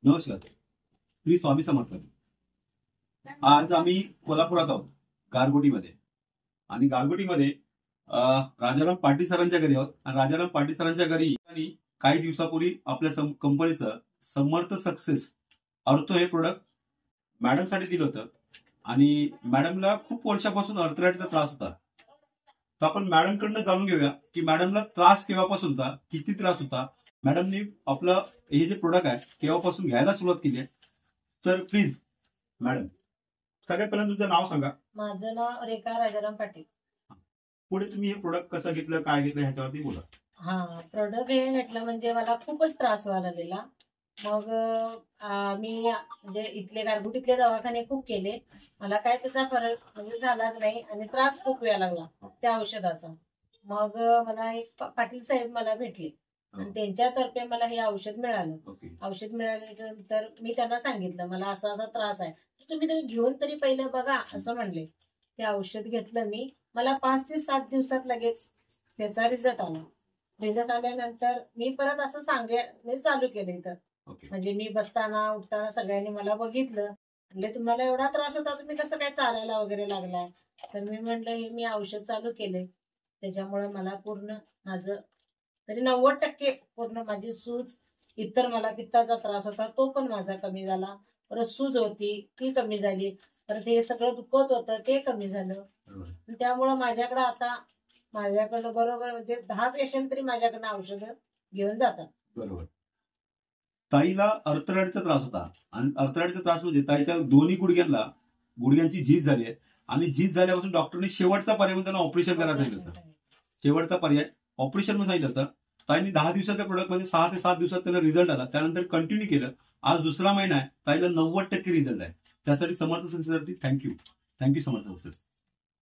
नमस्कार, श्री स्वामी समर्थ. आज आम्ही कोल्हापुरात आहोत, गारगोटीमध्ये. आणि गारगोटीमध्ये राजाराम पाटील सरांच्या घरी आहोत. आणि राजाराम पाटील सरांच्या घरी आणि काही दिवसापूर्वी आपल्या कंपनीचं समर्थ सक्सेस अर्थो हे प्रोडक्ट मॅडमसाठी दिलं होतं. आणि मॅडमला खूप वर्षापासून अर्थराईटचा त्रास होता. तर आपण मॅडमकडनं जाणून घेऊया की मॅडमला त्रास केव्हापासून होता, किती त्रास होता, मॅडमनी आपलं हे जे प्रोडक्ट आहे केव्हापासून घ्यायला सुरुवात केली आहे. तर प्लीज मॅडम, सगळ्यात पहिल्यांदा तुमचं नाव सांगा. माझं नाव रेखा राजाराम पाटील. पुढे तुम्ही हे प्रोडक्ट कसं घेतलं, काय घेतलं ह्याच्यावरती बोला. प्रोडक्ट हे घेतलं म्हणजे मला खूपच त्रास व्हायला लागलेला. मग मी म्हणजे इथले गारगुटीतले दवाखाने खूप केले, मला काय त्याचा फरक म्हणजे झालाच नाही आणि त्रास खूप व्हायला लागला त्या औषधाचा. मग मला एक पाटील साहेब मला भेटले आणि त्यांच्यातर्फे मला हे औषध मिळालं. औषध मिळाल्यानंतर मी त्यांना सांगितलं मला असा असा त्रास आहे, तुम्ही घेऊन तरी पहिलं बघा असं म्हणले. ते औषध घेतलं मी. मला 5 ते 7 दिवसात लगेच त्याचा रिझल्ट आला. रिझल्ट आल्यानंतर मी परत असं मी चालू केलं इथं. म्हणजे मी बसताना उठताना सगळ्यांनी मला बघितलं, म्हणजे तुम्हाला एवढा त्रास होता, तुम्ही कसं काय चालायला वगैरे लागलाय. तर मी म्हटलं हे मी औषध चालू केले त्याच्यामुळे मला पूर्ण माझं तरी 90% पूर्ण माझी सूज, इतर मला पित्ताचा त्रास होता तो पण माझा कमी झाला. परत सूज होती ती कमी झाली. परत हे सगळं दुखत होतं ते कमी झालं. त्यामुळं माझ्याकडे आता बरोबर म्हणजे 10 पेशंट तरी माझ्याकडनं औषधं घेऊन जातात. बरोबर. ताईला अर्थराईटचा त्रास होता आणि अर्थराईटचा त्रास म्हणजे ताईच्या दोन्ही गुडघ्यांची झीज झाली आहे. आणि झीज झाल्यापासून डॉक्टरने शेवटचा पर्याय म्हणून त्यांना ऑपरेशन करायला सांगितलं होतं. शेवटचा पर्याय ऑपरेशन म्हणून सांगितलं होतं. ताईने 10 दिवसाच्या प्रोडक्ट मध्ये 6 ते 7 दिवसात त्याला रिझल्ट आला. त्यानंतर कंटिन्यू केलं. आज दुसरा महिना आहे, ताईला 90% रिझल्ट आहे. त्यासाठी समर्थ सक्सेससाठी थँक्यू समर्थ सक्सेस.